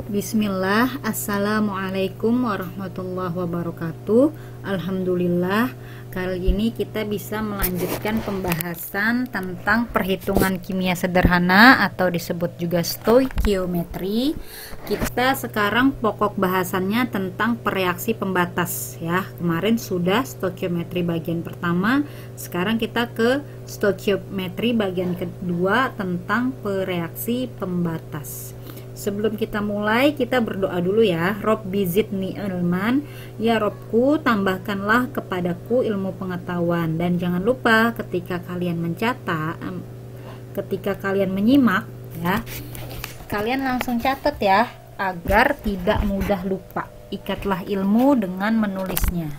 Bismillah, Assalamualaikum warahmatullahi wabarakatuh. Alhamdulillah, kali ini kita bisa melanjutkan pembahasan tentang perhitungan kimia sederhana atau disebut juga stoikiometri. Kita sekarang pokok bahasannya tentang pereaksi pembatas ya. Kemarin sudah stoikiometri bagian pertama, sekarang kita ke stoikiometri bagian kedua tentang pereaksi pembatas. Sebelum kita mulai, kita berdoa dulu ya. Robbi zidni ilman, ya Robku tambahkanlah kepadaku ilmu pengetahuan. Dan jangan lupa ketika kalian mencatat, ketika kalian menyimak ya, kalian langsung catat ya, agar tidak mudah lupa. Ikatlah ilmu dengan menulisnya.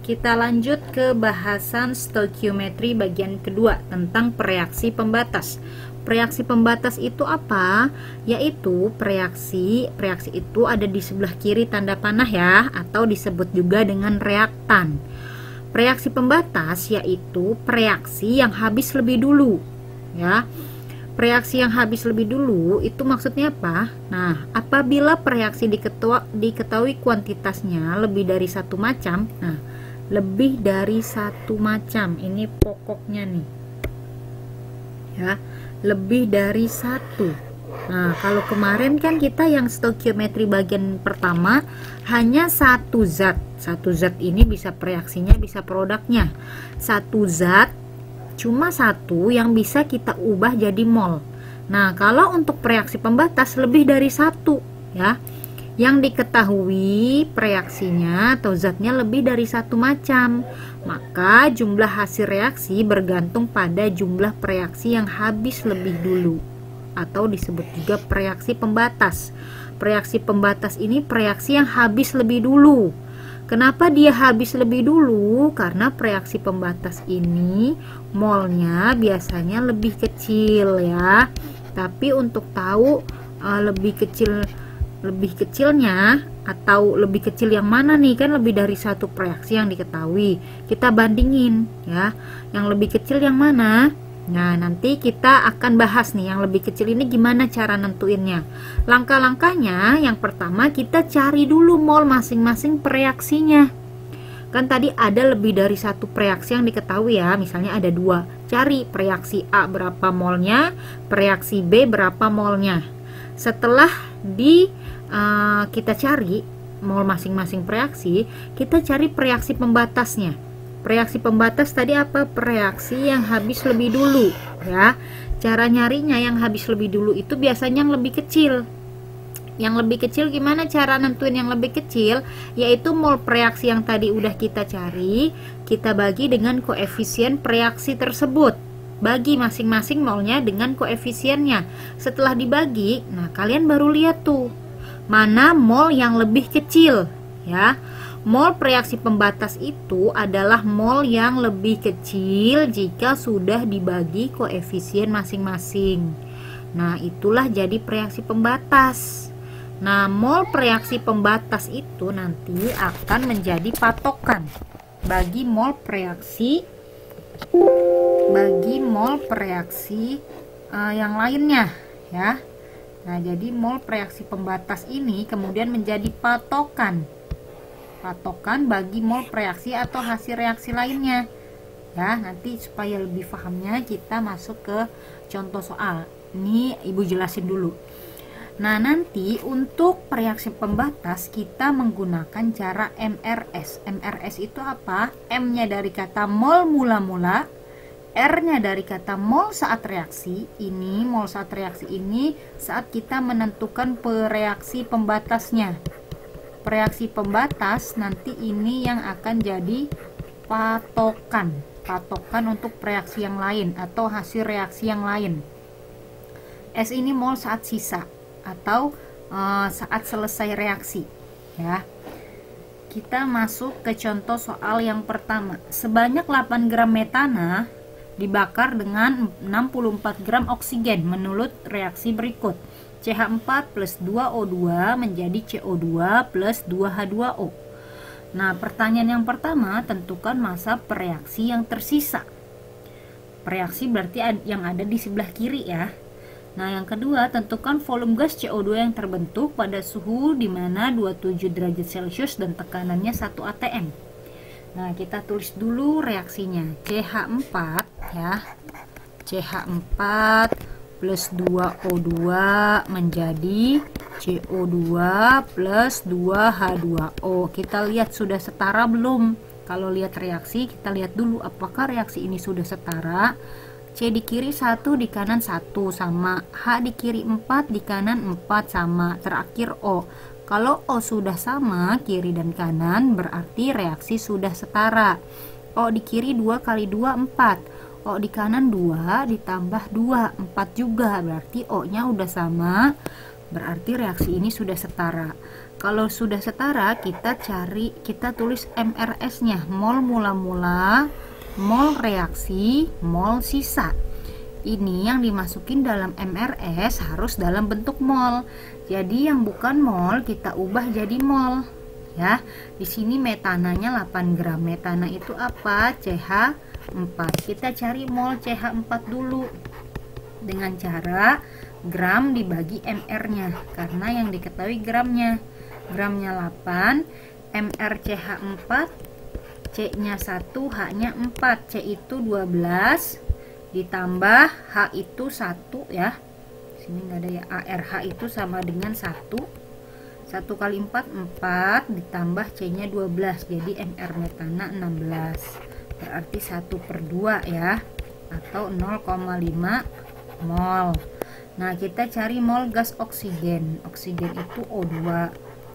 Kita lanjut ke bahasan stoikiometri bagian kedua tentang pereaksi pembatas. Reaksi pembatas itu apa? Yaitu reaksi itu ada di sebelah kiri tanda panah ya, atau disebut juga dengan reaktan. Reaksi pembatas yaitu reaksi yang habis lebih dulu ya. Reaksi yang habis lebih dulu itu maksudnya apa? Nah, apabila reaksi diketahui kuantitasnya lebih dari satu macam, nah lebih dari satu macam, ini pokoknya nih ya, lebih dari satu. Nah, kalau kemarin kan kita yang stoikiometri bagian pertama hanya satu zat. Satu zat ini bisa reaksinya, bisa produknya. Satu zat cuma satu yang bisa kita ubah jadi mol. Nah, kalau untuk reaksi pembatas lebih dari satu ya, yang diketahui reaksinya atau zatnya lebih dari satu macam, maka jumlah hasil reaksi bergantung pada jumlah reaksi yang habis lebih dulu atau disebut juga reaksi pembatas. Reaksi pembatas ini reaksi yang habis lebih dulu. Kenapa dia habis lebih dulu? Karena reaksi pembatas ini molnya biasanya lebih kecil ya. Tapi untuk tahu lebih kecilnya atau lebih kecil yang mana nih, kan lebih dari satu reaksi yang diketahui, kita bandingin ya, yang lebih kecil yang mana. Nah, nanti kita akan bahas nih yang lebih kecil ini gimana cara nentuinnya. Langkah-langkahnya, yang pertama kita cari dulu mol masing-masing reaksinya. Kan tadi ada lebih dari satu reaksi yang diketahui ya, misalnya ada dua, cari reaksi A berapa molnya, reaksi B berapa molnya. Setelah kita cari mol masing-masing reaksi, kita cari reaksi pembatasnya. Reaksi pembatas tadi apa? Reaksi yang habis lebih dulu ya. Cara nyarinya yang habis lebih dulu itu biasanya yang lebih kecil. Yang lebih kecil gimana cara nentuin yang lebih kecil? Yaitu mol reaksi yang tadi udah kita cari, kita bagi dengan koefisien reaksi tersebut. Bagi masing-masing molnya dengan koefisiennya. Setelah dibagi, nah kalian baru lihat tuh mana mol yang lebih kecil ya. Mol reaksi pembatas itu adalah mol yang lebih kecil jika sudah dibagi koefisien masing-masing. Nah, itulah jadi reaksi pembatas. Nah, mol reaksi pembatas itu nanti akan menjadi patokan bagi mol reaksi yang lainnya ya. Nah, jadi mol reaksi pembatas ini kemudian menjadi patokan bagi mol reaksi atau hasil reaksi lainnya ya. Nanti supaya lebih pahamnya kita masuk ke contoh soal. Ini Ibu jelasin dulu. Nah, nanti untuk reaksi pembatas kita menggunakan cara MRS. MRS itu apa? M-nya dari kata mol mula-mula, R-nya dari kata mol saat reaksi. Ini mol saat reaksi ini saat kita menentukan reaksi pembatasnya. Reaksi pembatas nanti ini yang akan jadi patokan untuk reaksi yang lain atau hasil reaksi yang lain. S ini mol saat sisa atau saat selesai reaksi ya. Kita masuk ke contoh soal yang pertama. Sebanyak 8 gram metana dibakar dengan 64 gram oksigen menurut reaksi berikut. CH4 plus 2O2 menjadi CO2 plus 2H2O. Nah, pertanyaan yang pertama, tentukan massa reaksi yang tersisa. Reaksi berarti yang ada di sebelah kiri ya. Nah, yang kedua, tentukan volume gas CO2 yang terbentuk pada suhu di mana 27 derajat Celcius dan tekanannya 1 atm. Nah, kita tulis dulu reaksinya. CH4 ya. CH4 plus 2O2 menjadi CO2 plus 2H2O. Kita lihat sudah setara belum? Kalau lihat reaksi, kita lihat dulu apakah reaksi ini sudah setara. C di kiri 1, di kanan 1 sama. H di kiri 4, di kanan 4 sama. Terakhir O. Kalau O sudah sama, kiri dan kanan, berarti reaksi sudah setara. O di kiri 2 kali 2, 4. O di kanan 2 ditambah 2, 4 juga. Berarti O-nya udah sama. Berarti reaksi ini sudah setara. Kalau sudah setara, kita tulis MRS-nya. Mol mula-mula, mol reaksi, mol sisa. Ini yang dimasukin dalam MRS harus dalam bentuk mol. Jadi yang bukan mol kita ubah jadi mol. Ya, di sini metananya 8 gram. Metana itu apa? CH4. Kita cari mol CH4 dulu dengan cara gram dibagi MR-nya, karena yang diketahui gramnya. Gramnya 8, MR CH4, C-nya 1, H-nya 4. C itu 12 ditambah H itu 1 ya. Sini nggak ada ya. ARH itu sama dengan 1. 1 kali 4, 4 ditambah C-nya 12. Jadi MR metana 16. Berarti 1/2 ya, atau 0,5 mol. Nah, kita cari mol gas oksigen. Oksigen itu O2.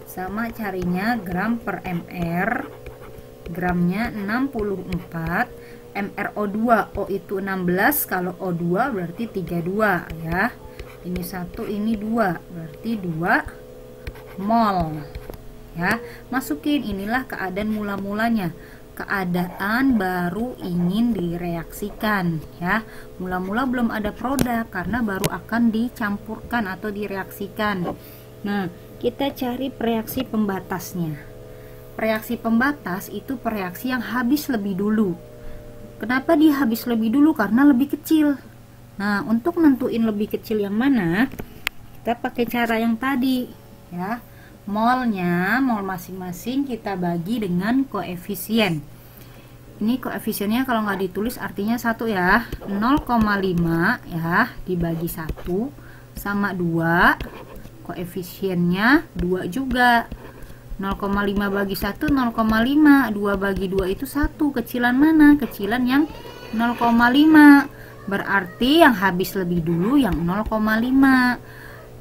Sama carinya gram per mr. Gramnya 64. MrO2, O itu 16, kalau O2 berarti 32 ya. Ini 1, ini 2, berarti 2 mol. Ya, masukin, inilah keadaan mula-mulanya. Keadaan baru ingin direaksikan ya. Mula-mula belum ada produk karena baru akan dicampurkan atau direaksikan. Nah, kita cari reaksi pembatasnya. Reaksi pembatas itu reaksi yang habis lebih dulu. Kenapa dia habis lebih dulu? Karena lebih kecil. Nah, untuk nentuin lebih kecil yang mana, kita pakai cara yang tadi ya. Molnya, mol masing-masing kita bagi dengan koefisien. Ini koefisiennya kalau nggak ditulis artinya 1 ya. 0,5 ya dibagi 1 sama 2. Koefisiennya 2 juga. 0,5 bagi 1 0,5. 2 bagi 2 itu 1. Kecilan mana? Kecilan yang 0,5. Berarti yang habis lebih dulu yang 0,5.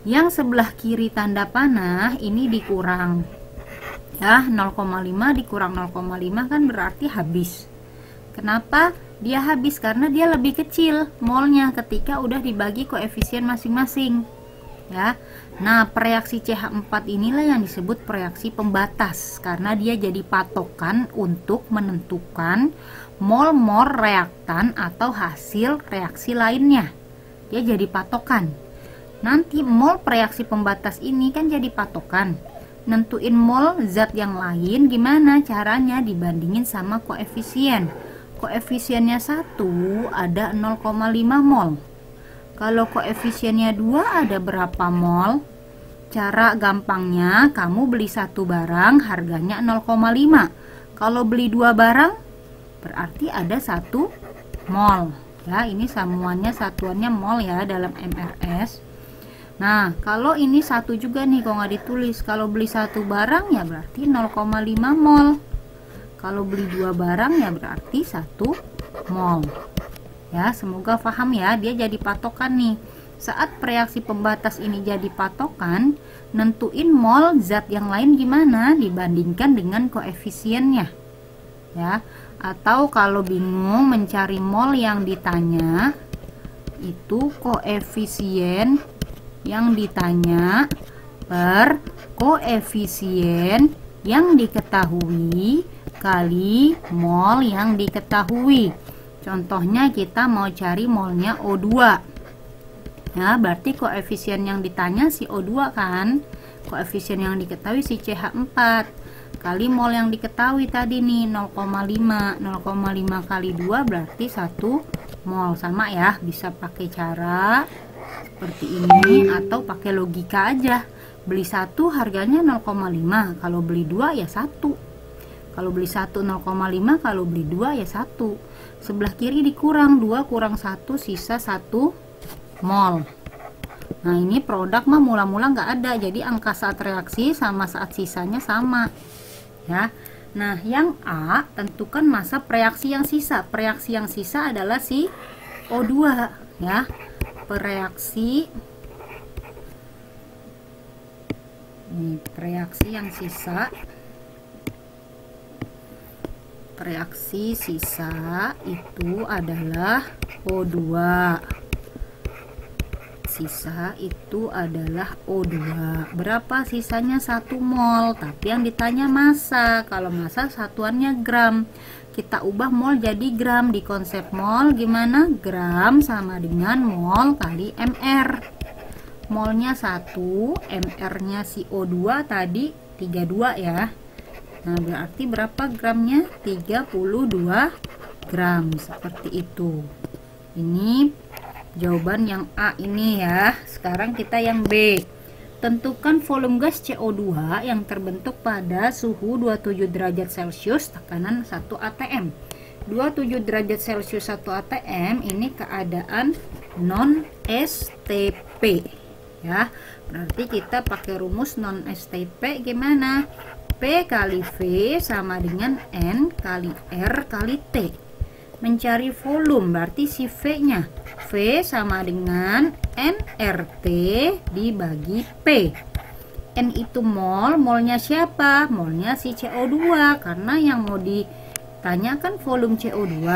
Yang sebelah kiri tanda panah ini dikurang. Ya, 0,5 dikurang 0,5 kan berarti habis. Kenapa dia habis? Karena dia lebih kecil molnya ketika udah dibagi koefisien masing-masing. Ya. Nah, reaksi CH4 inilah yang disebut reaksi pembatas karena dia jadi patokan untuk menentukan mol-mol reaktan atau hasil reaksi lainnya. Dia jadi patokan. Nanti mol reaksi pembatas ini kan jadi patokan. Nentuin mol zat yang lain gimana caranya? Dibandingin sama koefisien. Koefisiennya 1 ada 0,5 mol. Kalau koefisiennya 2 ada berapa mol? Cara gampangnya, kamu beli satu barang harganya 0,5. Kalau beli 2 barang berarti ada 1 mol. Ya, ini semuanya satuannya mol ya dalam MRS. Nah, kalau ini 1 juga nih kalau nggak ditulis. Kalau beli 1 barang ya berarti 0,5 mol. Kalau beli 2 barang ya berarti 1 mol. Ya, semoga paham ya, dia jadi patokan nih. Saat reaksi pembatas ini jadi patokan, nentuin mol zat yang lain gimana dibandingkan dengan koefisiennya. Ya, atau kalau bingung mencari mol yang ditanya, itu koefisien yang ditanya per koefisien yang diketahui kali mol yang diketahui. Contohnya kita mau cari molnya O2. Ya, berarti koefisien yang ditanya si O2 kan. Koefisien yang diketahui si CH4. Kali mol yang diketahui tadi nih 0,5. 0,5 kali 2 berarti 1 mol. Sama ya, bisa pakai cara seperti ini, atau pakai logika aja. Beli satu harganya 0,5, kalau beli dua ya 1. Kalau beli 1 0,5, kalau beli 2 ya 1. Sebelah kiri dikurang, 2 kurang 1 sisa 1 mol. Nah, ini produk mah mula-mula nggak ada, jadi angka saat reaksi sama saat sisanya sama ya. Nah, yang A, tentukan masa reaksi yang sisa. Reaksi yang sisa adalah si O2 ya. Reaksi yang sisa. Reaksi sisa itu adalah O2. Sisa itu adalah O2. Berapa sisanya? 1 mol. Tapi yang ditanya massa. Kalau massa satuannya gram. Kita ubah mol jadi gram. Di konsep mol gimana? Gram sama dengan mol kali mr. Molnya 1, mr-nya si O2 tadi 32 ya. Nah, berarti berapa gramnya? 32 gram. Seperti itu. Ini jawaban yang A ini ya. Sekarang kita yang B. Tentukan volume gas CO2 yang terbentuk pada suhu 27 derajat Celcius, tekanan 1 atm. 27 derajat Celcius 1 atm ini keadaan non STP ya. Berarti kita pakai rumus non STP gimana? P kali V sama dengan N kali R kali T. Mencari volume berarti si V nya. V sama dengan nRT dibagi P. N itu mol, molnya siapa? Molnya si CO2, karena yang mau ditanyakan volume CO2.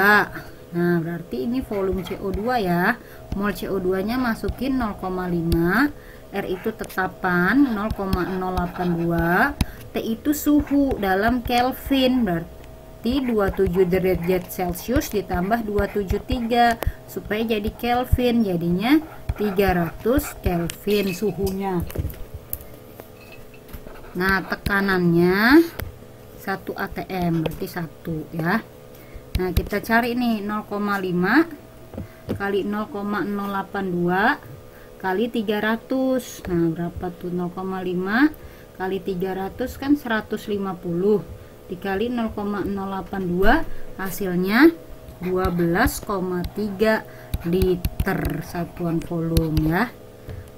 Nah, berarti ini volume CO2 ya. Mol CO2 nya masukin 0,5, R itu tetapan 0,082, T itu suhu dalam Kelvin, berarti 27 derajat Celcius ditambah 273 supaya jadi Kelvin, jadinya 300 Kelvin suhunya. Nah, tekanannya 1 atm berarti 1 ya. Nah, kita cari nih 0,5 kali 0,082 kali 300. Nah, berapa tuh? 0,5 kali 300 kan 150 dikali 0,082 hasilnya 12,3 liter satuan volume ya.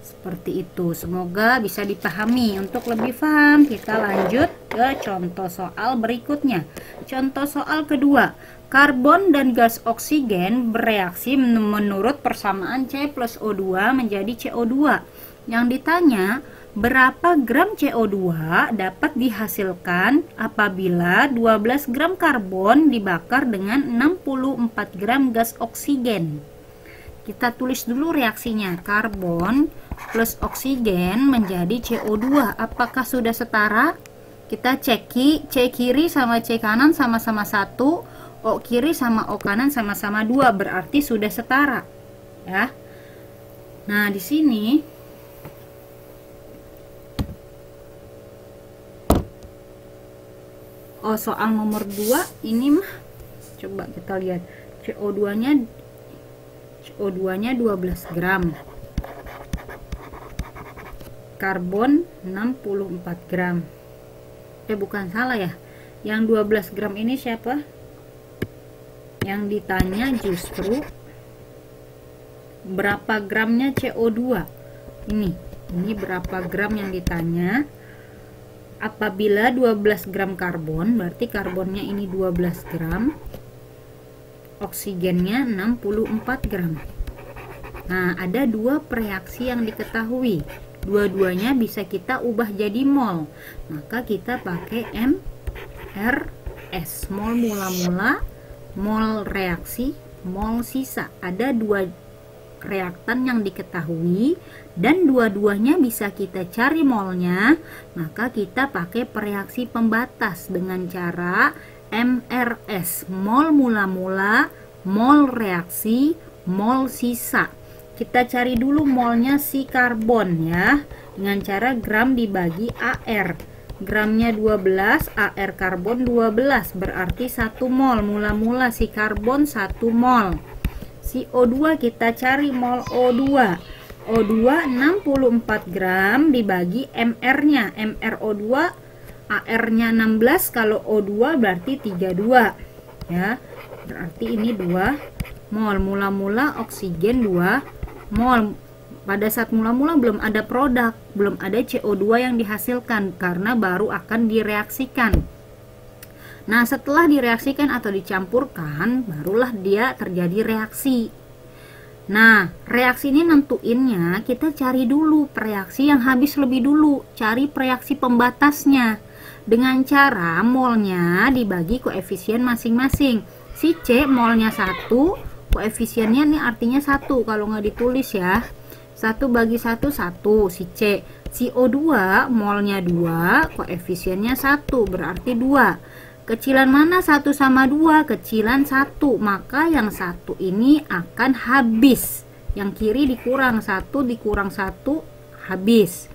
Seperti itu. Semoga bisa dipahami. Untuk lebih paham kita lanjut ke contoh soal berikutnya. Contoh soal kedua. Karbon dan gas oksigen bereaksi menurut persamaan C plus O2 menjadi CO2. Yang ditanya, berapa gram CO2 dapat dihasilkan apabila 12 gram karbon dibakar dengan 64 gram gas oksigen. Kita tulis dulu reaksinya. Karbon plus oksigen menjadi CO2. Apakah sudah setara? Kita cek C kiri sama C kanan sama-sama 1, O kiri sama O kanan sama-sama 2, berarti sudah setara ya. Nah, di sini soal nomor 2 ini mah coba kita lihat CO2 nya 12 gram, karbon 64 gram. Bukan salah ya, yang 12 gram ini siapa? Yang ditanya justru berapa gramnya CO2. Ini berapa gram yang ditanya. Apabila 12 gram karbon, berarti karbonnya ini 12 gram, oksigennya 64 gram. Nah, ada dua reaksi yang diketahui. Dua-duanya bisa kita ubah jadi mol. Maka kita pakai MRS, mol mula-mula, mol reaksi, mol sisa. Ada dua reaktan yang diketahui dan dua-duanya bisa kita cari molnya, maka kita pakai reaksi pembatas dengan cara MRS, mol mula-mula, mol reaksi, mol sisa. Kita cari dulu molnya si karbon ya, dengan cara gram dibagi AR. Gramnya 12, AR karbon 12, berarti 1 mol. Mula-mula si karbon 1 mol. Si O2 kita cari mol O2. O2 64 gram dibagi MR-nya. MrO2 AR-nya 16, kalau O2 berarti 32 ya. Berarti ini 2 mol. Mula-mula oksigen 2 mol. Pada saat mula-mula belum ada produk, belum ada CO2 yang dihasilkan karena baru akan direaksikan. Nah, setelah direaksikan atau dicampurkan, barulah dia terjadi reaksi. Nah, reaksi ini nentuinnya kita cari dulu reaksi yang habis lebih dulu, cari reaksi pembatasnya dengan cara molnya dibagi koefisien masing-masing. Si C molnya 1, koefisiennya ini artinya 1 kalau nggak ditulis ya. 1 bagi 1 1 si C. Si O2 molnya 2, koefisiennya 1 berarti 2. Kecilan mana 1 sama 2? Kecilan 1, maka yang 1 ini akan habis. Yang kiri dikurang 1 dikurang 1 habis.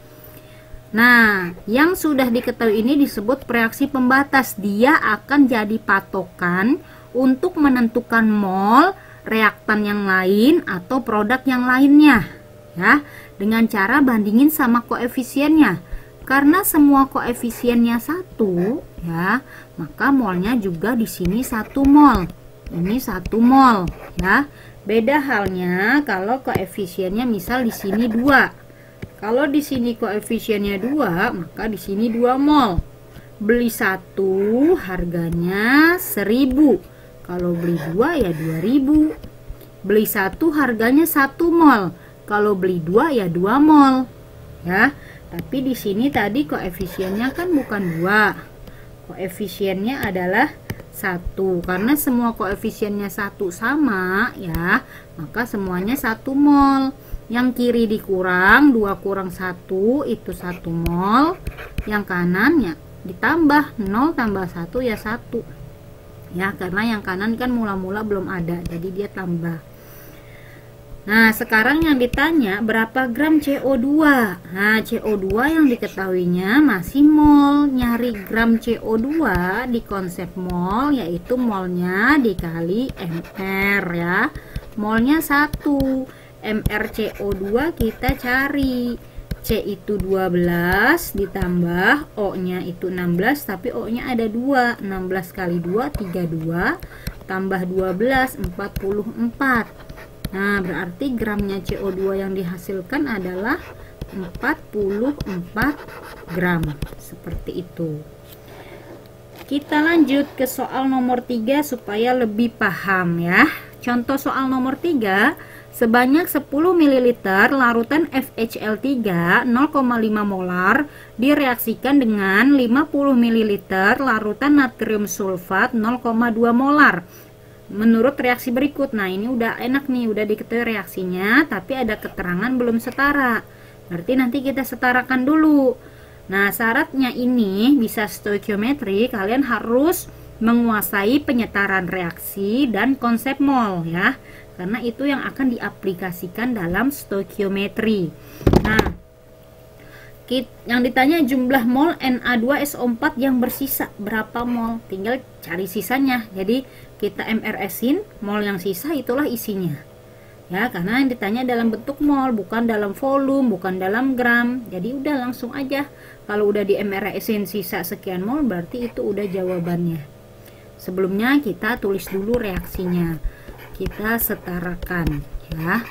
Nah, yang sudah diketahui ini disebut reaksi pembatas. Dia akan jadi patokan untuk menentukan mol, reaktan yang lain atau produk yang lainnya ya, dengan cara bandingin sama koefisiennya. Karena semua koefisiennya 1 ya, maka molnya juga di sini 1 mol. Ini 1 mol ya. Beda halnya kalau koefisiennya misal di sini 2. Kalau di sini koefisiennya 2, maka di sini 2 mol. Beli 1 harganya 1000. Kalau beli 2 ya 2000. Beli 1 harganya 1 mol. Kalau beli 2 ya 2 mol. Ya. Tapi di sini tadi koefisiennya kan bukan 2. Koefisiennya adalah 1. Karena semua koefisiennya 1 sama ya, maka semuanya 1 mol. Yang kiri dikurang, 2 kurang 1 itu 1 mol. Yang kanannya ditambah 0 tambah 1 ya 1. Ya, karena yang kanan kan mula-mula belum ada, jadi dia tambah. Nah, sekarang yang ditanya berapa gram CO2. Nah, CO2 yang diketahuinya masih mol. Nyari gram CO2 di konsep mol, yaitu molnya dikali MR ya. Molnya 1. MR CO2 kita cari. C itu 12 ditambah O-nya itu 16, tapi O-nya ada 2. 16 kali 2 32 tambah 12 44. Nah, berarti gramnya CO2 yang dihasilkan adalah 44 gram. Seperti itu. Kita lanjut ke soal nomor 3 supaya lebih paham ya. Contoh soal nomor 3, sebanyak 10 ml larutan FHL3 0,5 molar direaksikan dengan 50 ml larutan natrium sulfat 0,2 molar. Menurut reaksi berikut. Nah, ini udah enak nih, udah diketahui reaksinya, tapi ada keterangan belum setara. Berarti nanti kita setarakan dulu. Nah, syaratnya ini bisa stoikiometri, kalian harus menguasai penyetaran reaksi dan konsep mol ya. Karena itu yang akan diaplikasikan dalam stoikiometri. Nah, yang ditanya jumlah mol Na2SO4 yang bersisa berapa mol, tinggal cari sisanya. Jadi kita MRS-in mol yang sisa itulah isinya ya, karena yang ditanya dalam bentuk mol, bukan dalam volume, bukan dalam gram. Jadi udah langsung aja, kalau udah di MRS-in sisa sekian mol berarti itu udah jawabannya. Sebelumnya kita tulis dulu reaksinya, kita setarakan ya.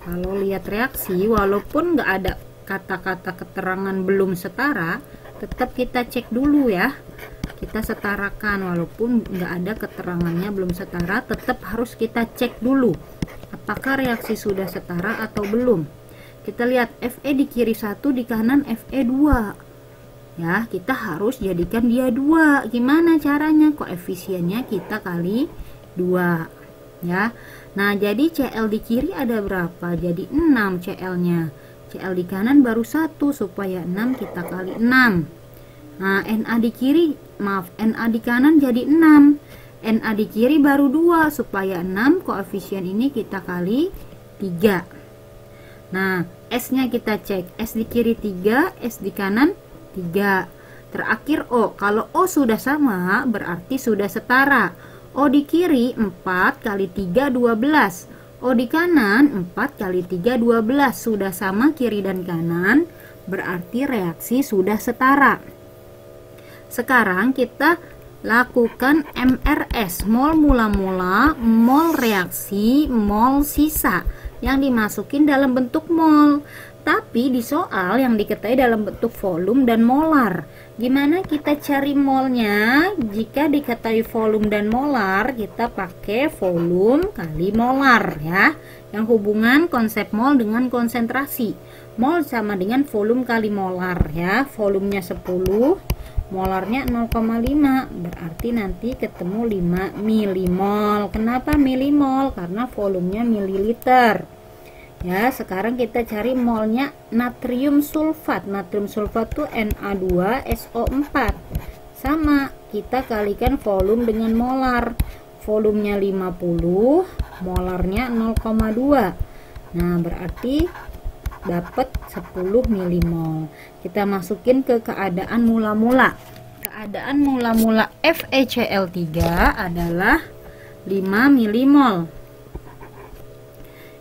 Kalau lihat reaksi, walaupun nggak ada kata-kata keterangan belum setara, tetap kita cek dulu ya. Kita setarakan, walaupun nggak ada keterangannya belum setara, tetap harus kita cek dulu apakah reaksi sudah setara atau belum. Kita lihat Fe di kiri 1, di kanan Fe 2 ya, kita harus jadikan dia 2. Gimana caranya? Koefisiennya kita kali 2 ya. Nah, jadi Cl di kiri ada berapa? Jadi 6 Cl nya. Cl di kanan baru 1, supaya 6 kita kali 6. Nah, Na di kiri, maaf, Na di kanan jadi 6. Na di kiri baru 2, supaya 6 koefisien ini kita kali 3. Nah, S nya kita cek, S di kiri 3, S di kanan 3. Terakhir O, kalau O sudah sama berarti sudah setara. O di kiri 4 kali 3 12. O di kanan 4 kali 3 12, sudah sama kiri dan kanan, berarti reaksi sudah setara. Sekarang kita lakukan MRS, mol mula-mula, mol reaksi, mol sisa yang dimasukin dalam bentuk mol. Tapi di soal yang diketahui dalam bentuk volume dan molar. Gimana kita cari molnya? Jika diketahui volume dan molar, kita pakai volume kali molar ya. Yang hubungan konsep mol dengan konsentrasi. Mol sama dengan volume kali molar ya. Volumenya 10, molarnya 0,5. Berarti nanti ketemu 5 milimol. Kenapa milimol? Karena volumenya mililiter. Ya, sekarang kita cari molnya natrium sulfat. Natrium sulfat itu Na2SO4. Sama, kita kalikan volume dengan molar. Volumenya 50, molarnya 0,2. Nah, berarti dapat 10 milimol. Kita masukin ke keadaan mula-mula. Keadaan mula-mula FeCl3 adalah 5 milimol.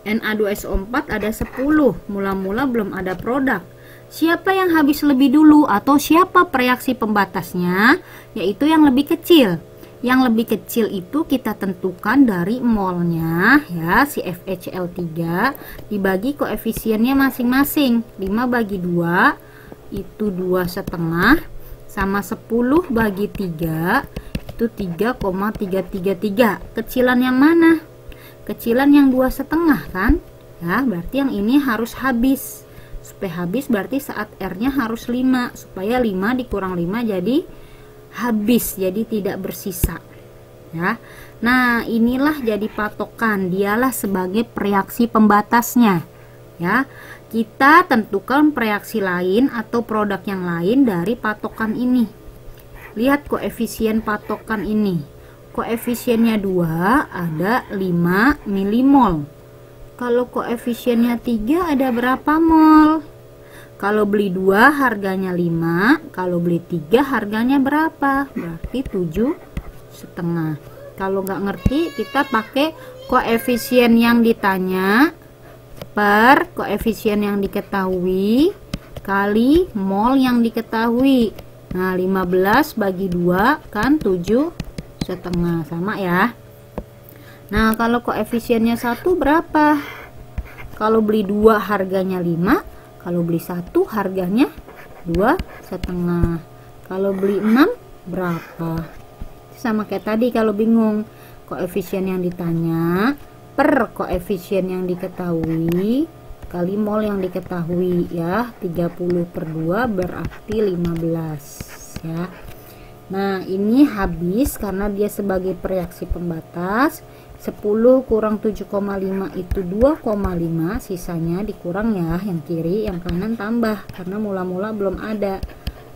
Na2SO4 ada 10, mula-mula belum ada produk. Siapa yang habis lebih dulu atau siapa reaksi pembatasnya? Yaitu yang lebih kecil. Yang lebih kecil itu kita tentukan dari molnya ya, si FeCl3 dibagi koefisiennya masing-masing. 5 bagi 2 itu 2,5 sama 10 bagi 3 itu 3,333. Kecilan yang mana? Kecilan yang 2,5 kan ya, berarti yang ini harus habis. Supaya habis berarti saat R nya harus 5, supaya 5 dikurang 5 jadi habis, jadi tidak bersisa ya. Nah, inilah jadi patokan, dialah sebagai reaksi pembatasnya ya. Kita tentukan reaksi lain atau produk yang lain dari patokan ini. Lihat koefisien patokan ini. Koefisiennya 2 ada 5 milimol. Kalau koefisiennya 3 ada berapa mol? Kalau beli 2 harganya 5, kalau beli 3 harganya berapa? Berarti 7,5. Kalau nggak ngerti, kita pakai koefisien yang ditanya per koefisien yang diketahui kali mol yang diketahui. Nah, 15 bagi 2 kan 7,5, sama ya. Nah, kalau koefisiennya 1 berapa? Kalau beli 2 harganya 5, kalau beli 1 harganya 2,5. Kalau beli 6 berapa? Sama kayak tadi kalau bingung, koefisien yang ditanya per koefisien yang diketahui kali mol yang diketahui ya. 30/2 berarti 15 ya. Nah, ini habis karena dia sebagai reaksi pembatas. 10 kurang 7,5 itu 2,5, sisanya dikurang ya, yang kiri, yang kanan tambah karena mula-mula belum ada.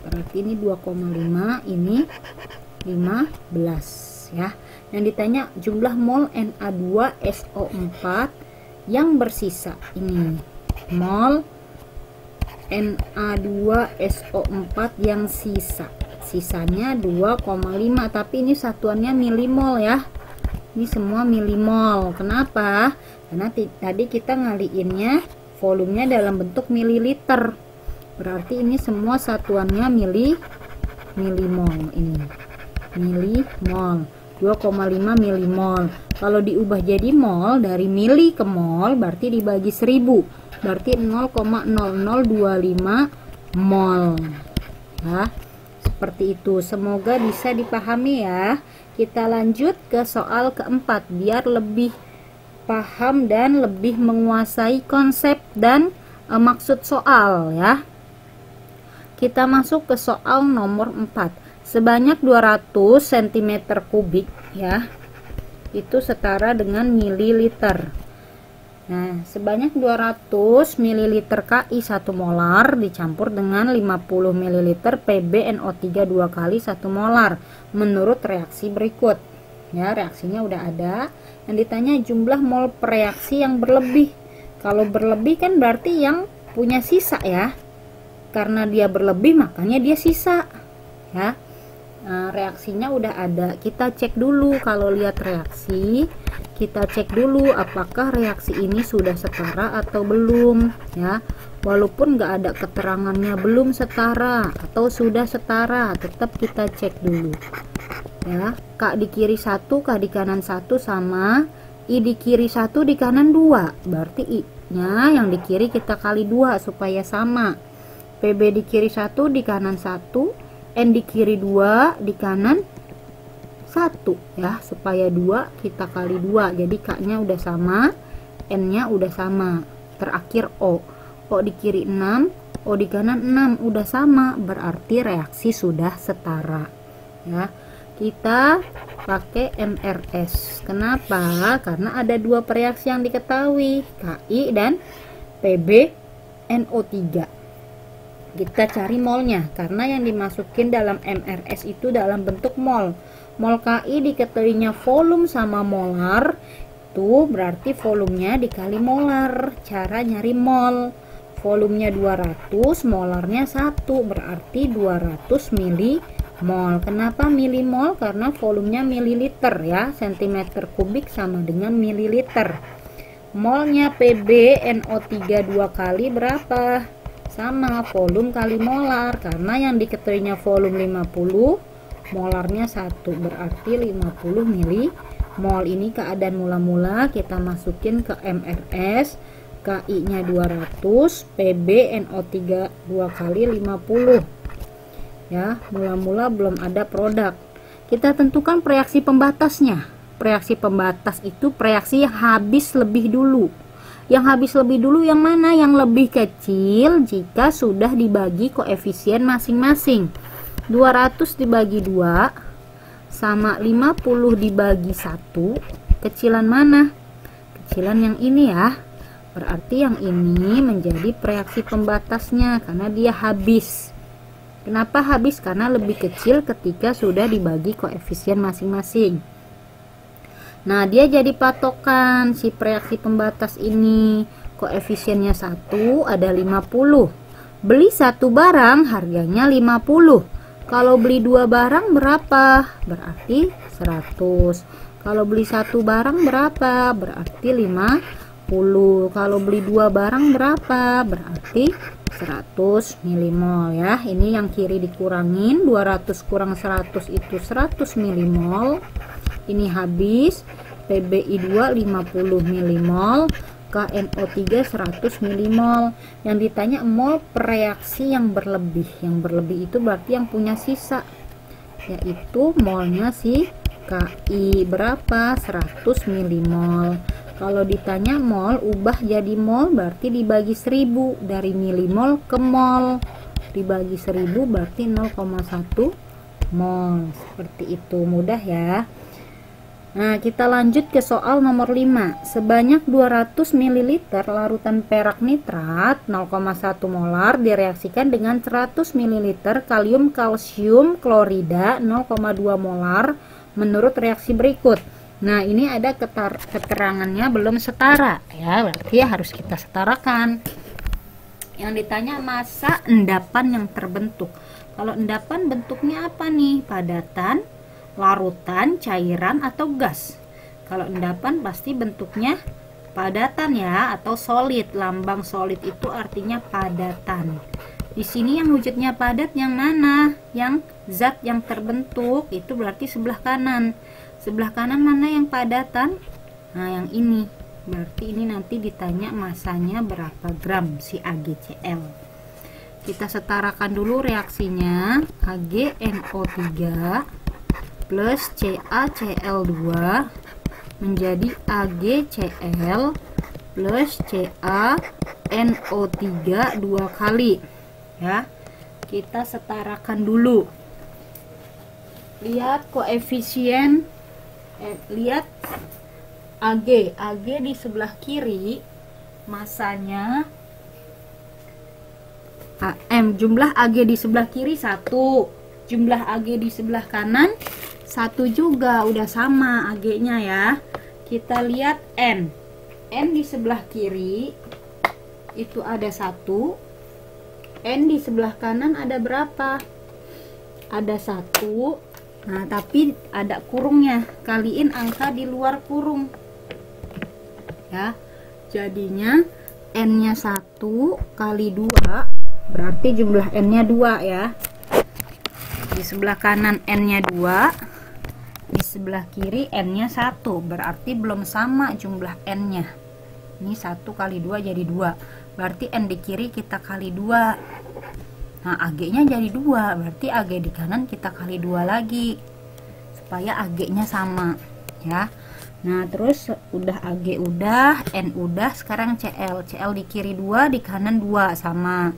Berarti ini 2,5, ini 15 ya. Yang ditanya jumlah mol Na2SO4 yang bersisa. Ini mol Na2SO4 yang sisa. Sisanya 2,5, tapi ini satuannya milimol ya. Ini semua milimol. Kenapa? Karena tadi kita ngaliinnya volumenya dalam bentuk mililiter. Berarti ini semua satuannya milimol. Ini milimol. 2,5 milimol. Kalau diubah jadi mol, dari mili ke mol berarti dibagi 1000. Berarti 0,0025 mol. Ya. Seperti itu, semoga bisa dipahami ya. Kita lanjut ke soal keempat biar lebih paham dan lebih menguasai konsep dan maksud soal ya. Kita masuk ke soal nomor 4. Sebanyak 200 cm kubik ya, itu setara dengan mililiter. Nah, sebanyak 200 ml Ki 1 molar dicampur dengan 50 ml PbNO3 2 kali 1 molar menurut reaksi berikut. Ya, reaksinya udah ada. Yang ditanya jumlah mol reaksi yang berlebih. Kalau berlebih kan berarti yang punya sisa ya. Karena dia berlebih makanya dia sisa. Ya. Nah, reaksinya udah ada. Kita cek dulu. Kalau lihat reaksi, kita cek dulu apakah reaksi ini sudah setara atau belum, ya. Walaupun nggak ada keterangannya belum setara atau sudah setara, tetap kita cek dulu, ya. K di kiri 1, K di kanan 1 sama I di kiri 1, di kanan 2. Berarti I nya yang di kiri kita kali 2 supaya sama. PB di kiri 1, di kanan 1, N di kiri 2, di kanan 1, ya, supaya 2 kita kali 2, jadi K nya udah sama, N nya udah sama. Terakhir O di kiri 6, O di kanan 6, udah sama, berarti reaksi sudah setara, ya. Kita pakai MRS. Kenapa? Karena ada dua reaksi yang diketahui, KI dan PbNO3. Kita cari molnya, karena yang dimasukin dalam MRS itu dalam bentuk mol. Mol KI diketahuinya volume sama molar, itu berarti volumenya dikali molar. Cara nyari mol, volumenya 200, molarnya 1, berarti 200 milimol. Kenapa milimol? Karena volumenya mililiter, ya, cm kubik sama dengan mililiter. Molnya PbNO3 2 kali berapa? Sama, volume kali molar, karena yang diketahuinya volume 50, molarnya 1, berarti 50 milimol. Ini keadaan mula-mula, kita masukin ke MRS. KI nya 200, PbNO3 2 kali 50, ya. Mula-mula belum ada produk. Kita tentukan reaksi pembatasnya. Reaksi pembatas itu reaksi yang habis lebih dulu. Yang habis lebih dulu yang mana? Yang lebih kecil jika sudah dibagi koefisien masing-masing. 200 dibagi 2 sama 50 dibagi 1. Kecilan mana? Kecilan yang ini, ya. Berarti yang ini menjadi reaksi pembatasnya karena dia habis. Kenapa habis? Karena lebih kecil ketika sudah dibagi koefisien masing-masing. Nah, dia jadi patokan si reaksi pembatas ini. Koefisiennya 1, ada 50. Beli satu barang harganya 50. Kalau beli dua barang berapa? Berarti 100. Kalau beli satu barang berapa? Berarti 50. Kalau beli dua barang berapa? Berarti 100 milimol, ya. Ini yang kiri dikurangin, 200 kurang 100 itu 100 milimol. Ini habis. PbI2 50 milimol, KNO3 100 milimol. Yang ditanya mol per reaksi yang berlebih. Yang berlebih itu berarti yang punya sisa, yaitu molnya si KI berapa? 100 milimol. Kalau ditanya mol ubah jadi mol, berarti dibagi 1000, dari milimol ke mol. Dibagi 1000 berarti 0,1 mol. Seperti itu, mudah, ya. Nah, kita lanjut ke soal nomor 5. Sebanyak 200 ml larutan perak nitrat 0,1 molar direaksikan dengan 100 ml kalium kalsium klorida 0,2 molar menurut reaksi berikut. Nah, ini ada keterangannya belum setara, ya, berarti ya harus kita setarakan. Yang ditanya massa endapan yang terbentuk. Kalau endapan bentuknya apa nih? Padatan, larutan, cairan, atau gas. Kalau endapan pasti bentuknya padatan, ya, atau solid. Lambang solid itu artinya padatan. Di sini yang wujudnya padat yang mana? Yang zat yang terbentuk itu berarti sebelah kanan. Sebelah kanan mana yang padatan? Nah, yang ini. Berarti ini nanti ditanya masanya berapa gram si AgCl. Kita setarakan dulu reaksinya. AgNO3 plus CaCl2 menjadi AgCl plus CaNO3 2 kali, ya. Kita setarakan dulu. Lihat koefisien, lihat Ag di sebelah kiri masanya jumlah Ag di sebelah kiri 1, jumlah Ag di sebelah kanan 1 juga, udah sama Ag-nya, ya. Kita lihat N di sebelah kiri itu ada 1, N di sebelah kanan ada berapa? Ada 1, Nah, tapi ada kurungnya, kaliin angka di luar kurung ya. Jadinya N-nya 1 kali 2 berarti jumlah N-nya 2 ya. Di sebelah kanan N-nya 2, di sebelah kiri N-nya 1, berarti belum sama jumlah N-nya. Ini 1 kali 2 jadi 2, berarti N di kiri kita kali 2. Nah, AG-nya jadi 2, berarti AG di kanan kita kali 2 lagi supaya AG-nya sama ya. Nah, terus udah AG udah, N udah, sekarang CL. CL di kiri 2, di kanan 2 sama.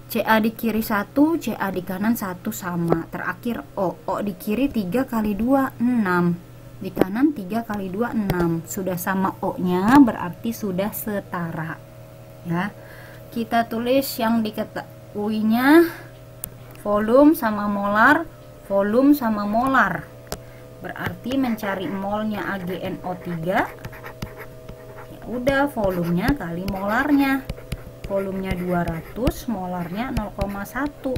CA di kiri 1, CA di kanan 1 sama. Terakhir O. O di kiri 3 kali 2 6. Di kanan 3 kali 2 6. Sudah sama O-nya, berarti sudah setara. Ya. Kita tulis yang diketahuinya volume sama molar, volume sama molar. Berarti mencari molnya AgNO3. Ya udah, volumenya kali molarnya. Volumenya 200, molarnya 0,1,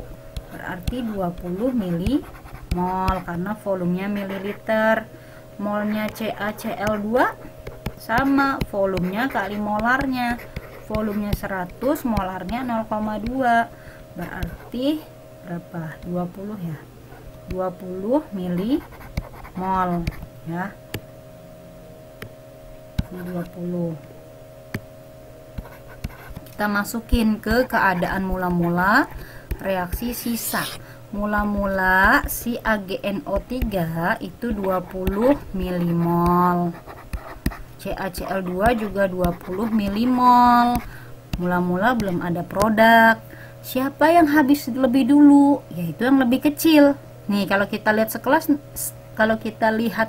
berarti 20 milimol karena volumenya mililiter. Molnya CaCl2 sama, volumenya kali molarnya. Volumenya 100, molarnya 0,2, berarti berapa? 20 ya. 20 milimol ya. Ini 20. Kita masukin ke keadaan mula-mula reaksi sisa. Mula-mula si AgNO3 itu 20 milimol. CaCl2 juga 20 milimol. Mula-mula belum ada produk. Siapa yang habis lebih dulu? Yaitu yang lebih kecil. Nih, kalau kita lihat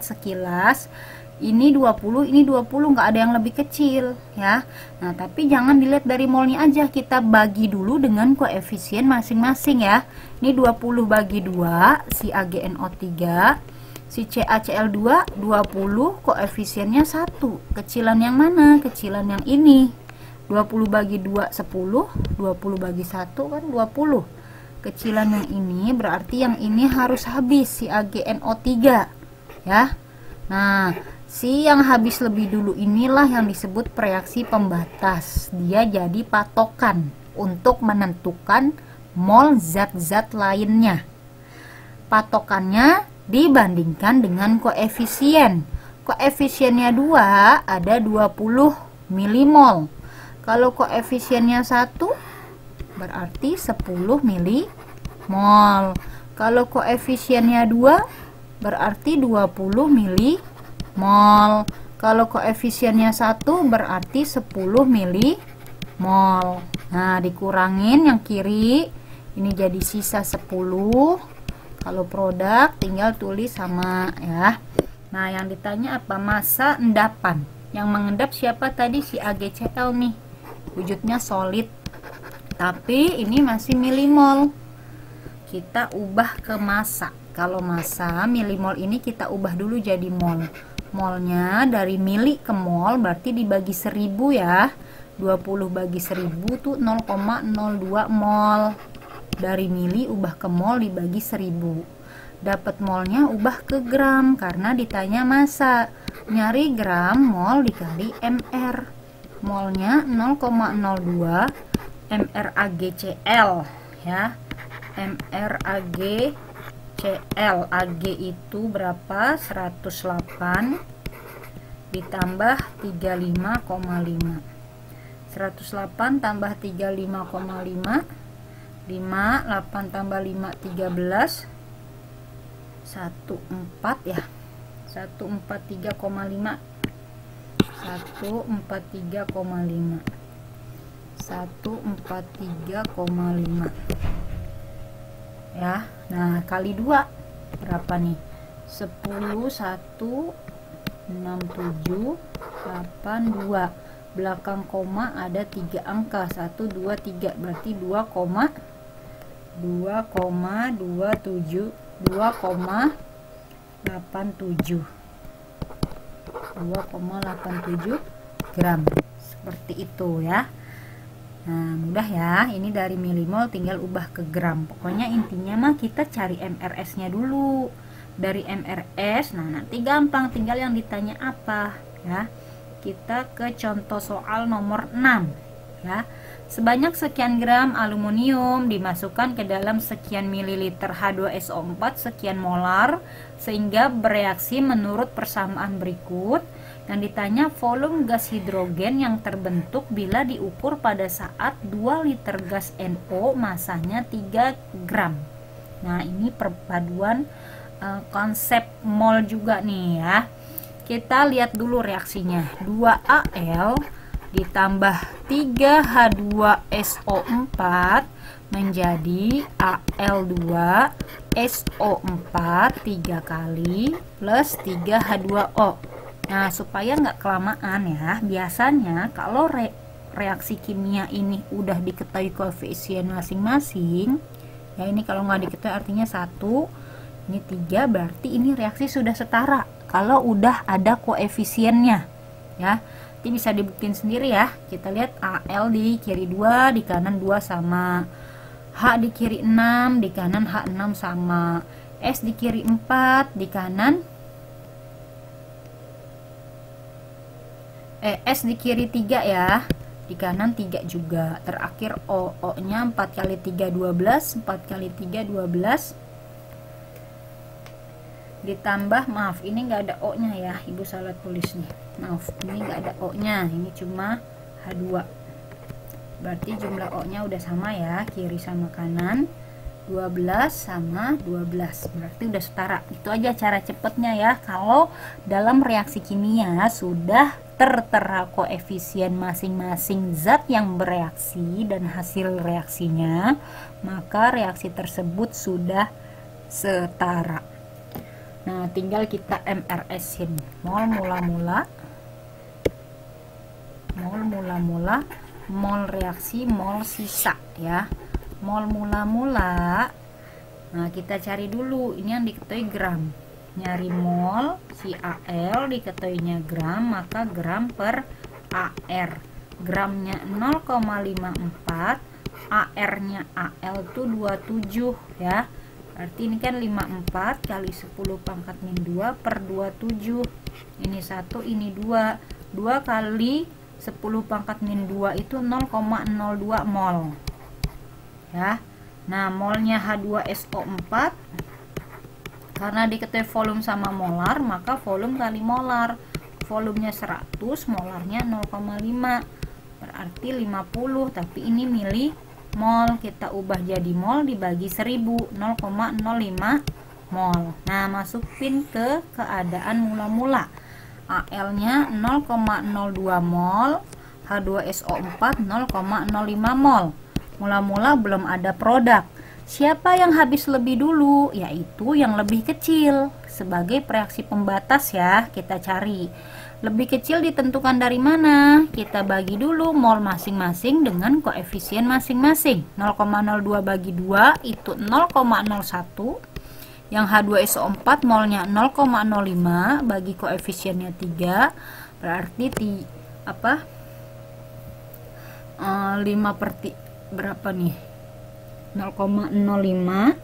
sekilas, ini 20, ini 20, nggak ada yang lebih kecil ya. Nah, tapi jangan dilihat dari molnya aja, kita bagi dulu dengan koefisien masing-masing ya. Ini 20 bagi 2, si AgNO3, si CaCl2 20, koefisiennya 1. Kecilan yang mana? Kecilan yang ini. 20 bagi 2 10, 20 bagi 1 kan 20. Kecilan yang ini berarti yang ini harus habis, si AgNO3 ya. Nah, si yang habis lebih dulu inilah yang disebut reaksi pembatas. Dia jadi patokan untuk menentukan mol zat-zat lainnya. Patokannya dibandingkan dengan koefisien. Koefisiennya 2, ada 20 milimol. Kalau koefisiennya 1, berarti 10 milimol. Kalau koefisiennya 2, berarti 20 milimol. Kalau koefisiennya 1, berarti 10 milimol. Nah, dikurangin yang kiri, ini jadi sisa 10. Kalau produk tinggal tulis sama ya. Nah, yang ditanya apa? Massa endapan. Yang mengendap siapa tadi? Si AgCl nih. Wujudnya solid, tapi ini masih milimol. Kita ubah ke massa. Kalau massa, milimol ini kita ubah dulu jadi mol. Molnya dari mili ke mol berarti dibagi 1000 ya. 20 bagi 1000 tuh 0,02 mol. Dari mili ubah ke mol dibagi 1000. Dapat molnya ubah ke gram karena ditanya massa. Nyari gram, mol dikali mr. Molnya 0,02 mr AgCl ya. mr AgCl, Ag itu berapa? 108 ditambah 35,5. 108 tambah 35,5, 5, 8 tambah 5 13, 14 ya. 143,5. 143,5. 143,5 ya. Nah, kali 2 berapa nih? 10, 1, 67, 82. Belakang koma ada 3 angka, 1, 2, 3, berarti 2,27 gram. Seperti itu ya. Nah, mudah ya. Ini dari milimol tinggal ubah ke gram. Pokoknya intinya mah kita cari MRS nya dulu. dari MRS. Nah, nanti gampang, tinggal yang ditanya apa ya. Kita ke contoh soal nomor 6 ya. Sebanyak sekian gram aluminium dimasukkan ke dalam sekian mililiter H2SO4 sekian molar sehingga bereaksi menurut persamaan berikut. Yang ditanya volume gas hidrogen yang terbentuk bila diukur pada saat 2 liter gas NO masanya 3 gram. Nah, ini perpaduan konsep mol juga nih ya. Kita lihat dulu reaksinya. 2Al ditambah 3H2SO4 menjadi Al2SO4 3 kali plus 3H2O. Nah, supaya nggak kelamaan ya, biasanya kalau reaksi kimia ini udah diketahui koefisien masing-masing ya, ini kalau nggak diketahui artinya 1, ini 3, berarti ini reaksi sudah setara kalau udah ada koefisiennya ya. Nanti bisa dibuktiin sendiri ya. Kita lihat Al di kiri 2, di kanan 2 sama. H di kiri 6, di kanan H6 sama. S di kiri 4, di kanan S di kiri 3 ya, di kanan 3 juga. Terakhir O nya 4 kali 3 12, 4 kali 3 12 ditambah, maaf ini nggak ada O nya ya, ibu salah tulis nih, maaf ini nggak ada O nya, ini cuma H2, berarti jumlah O nya udah sama ya, kiri sama kanan 12 sama 12, berarti udah setara. Itu aja cara cepetnya ya. Kalau dalam reaksi kimia sudah tertera koefisien masing-masing zat yang bereaksi dan hasil reaksinya, maka reaksi tersebut sudah setara. Nah, tinggal kita MRS-in. Mol mula-mula, mol reaksi, mol sisa ya. Mol mula-mula. Nah, kita cari dulu ini yang diketahui gram. Nyari mol, si Al diketahuinya gram, maka gram per AR. Gramnya 0,54, AR-nya Al itu 27 ya. Berarti ini kan 54 kali 10 pangkat min 2 per 27. Ini 1, ini 2. 2 kali 10 pangkat min 2 itu 0,02 mol. Ya. Nah, molnya H2SO4 karena diketahui volume sama molar, maka volume kali molar. Volumenya 100, molarnya 0,5. Berarti 50, tapi ini milimol, kita ubah jadi mol dibagi 1000, 0,05 mol. Nah, masukin ke keadaan mula-mula. Al-nya 0,02 mol, H2SO4 0,05 mol. Mula-mula belum ada produk. Siapa yang habis lebih dulu? Yaitu yang lebih kecil. Sebagai reaksi pembatas ya, kita cari. Lebih kecil ditentukan dari mana? Kita bagi dulu mol masing-masing dengan koefisien masing-masing. 0,02 bagi 2 itu 0,01. Yang H2SO4 molnya 0,05 bagi koefisiennya 3. Berarti 5 berapa nih? 0,05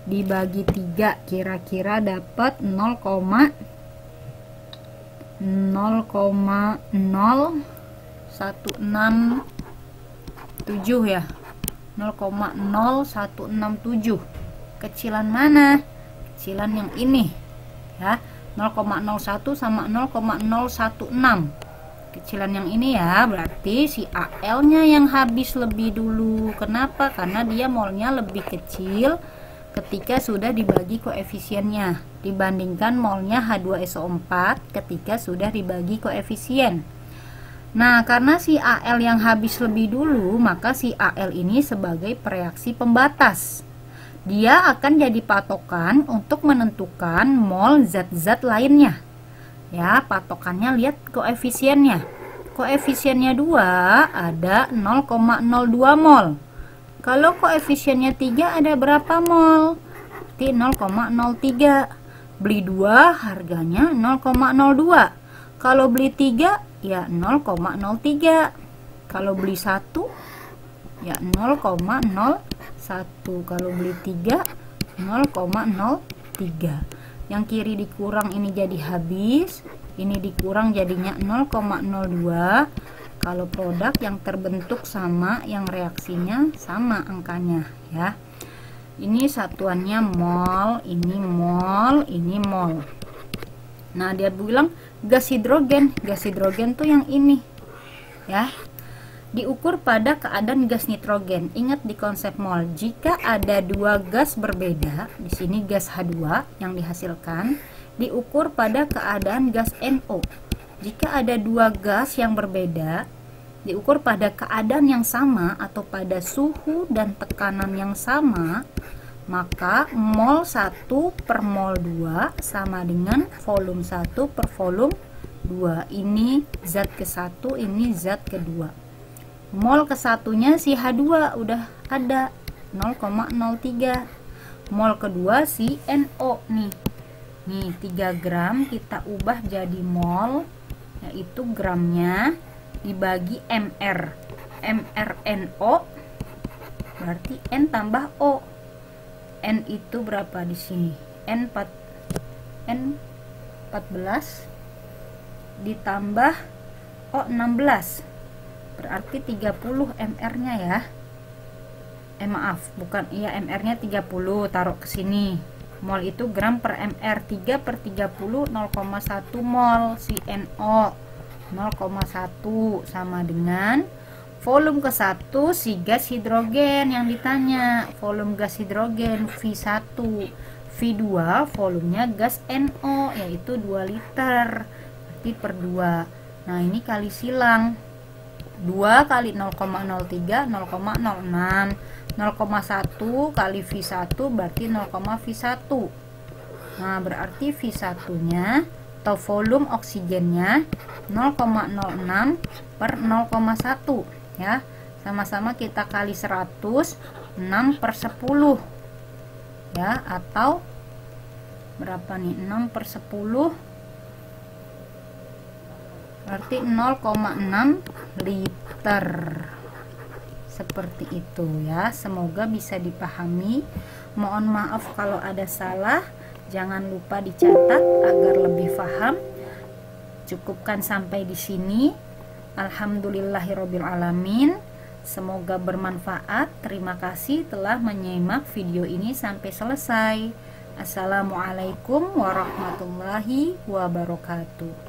dibagi 3 kira-kira dapat 0,017 ya, 0,0167. Kecilan mana? Kecilan yang ini ya, 0,01 sama 0,016. Kecilan yang ini ya, berarti si Al nya yang habis lebih dulu. Kenapa? Karena dia molnya lebih kecil ketika sudah dibagi koefisiennya dibandingkan molnya H2SO4 ketika sudah dibagi koefisien. Nah, karena si Al yang habis lebih dulu, maka si Al ini sebagai reaksi pembatas. Dia akan jadi patokan untuk menentukan mol zat-zat lainnya. Ya, patokannya lihat koefisiennya. Koefisiennya 2 ada 0,02 mol. Kalau koefisiennya 3 ada berapa mol? Berarti 0,03. Beli 2 harganya 0,02. Kalau beli 3 ya 0,03. Kalau beli 1 ya 0,01. Kalau beli 3 0,01. 3. Yang kiri dikurang ini jadi habis, ini dikurang jadinya 0,02. Kalau produk yang terbentuk sama, yang reaksinya sama angkanya ya. Ini satuannya mol, ini mol, ini mol. Nah, dia bilang gas hidrogen. Gas hidrogen tuh yang ini ya. Diukur pada keadaan gas nitrogen. Ingat di konsep mol, jika ada dua gas berbeda, di sini gas H2 yang dihasilkan, diukur pada keadaan gas NO. Jika ada dua gas yang berbeda, diukur pada keadaan yang sama atau pada suhu dan tekanan yang sama, maka mol 1 per mol 2 sama dengan volume 1 per volume 2. Ini zat ke-1, ini zat kedua. Mol ke-1-nya si H2 udah ada 0,03. Mol kedua si NO nih. Nih 3 gram kita ubah jadi mol, yaitu gramnya dibagi mR. mRNO berarti N tambah O. N itu berapa di sini? N14 ditambah O16. Berarti 30 mR-nya ya. Maaf, bukan, iya mR-nya 30, taruh ke sini. Mol itu gram per mR. 3 per 30 0,1 mol si NO. 0,1 sama dengan volume ke-1 si gas hidrogen yang ditanya. Volume gas hidrogen V1. V2 volumenya gas NO yaitu 2 liter. Berarti per 2. Nah, ini kali silang. 2 kali 0,03 0,06. 0,1 kali V1 berarti 0,V1. Nah, berarti V1 nya atau volume oksigennya 0,06 per 0,1 ya. Sama-sama kita kali 100, 6 per 10 ya, atau berapa nih? 6 per 10 berarti 0,6 liter. Seperti itu ya. Semoga bisa dipahami. Mohon maaf kalau ada salah. Jangan lupa dicatat agar lebih paham. Cukupkan sampai di sini. Alhamdulillahirabbil alamin. Semoga bermanfaat. Terima kasih telah menyimak video ini sampai selesai. Assalamualaikum warahmatullahi wabarakatuh.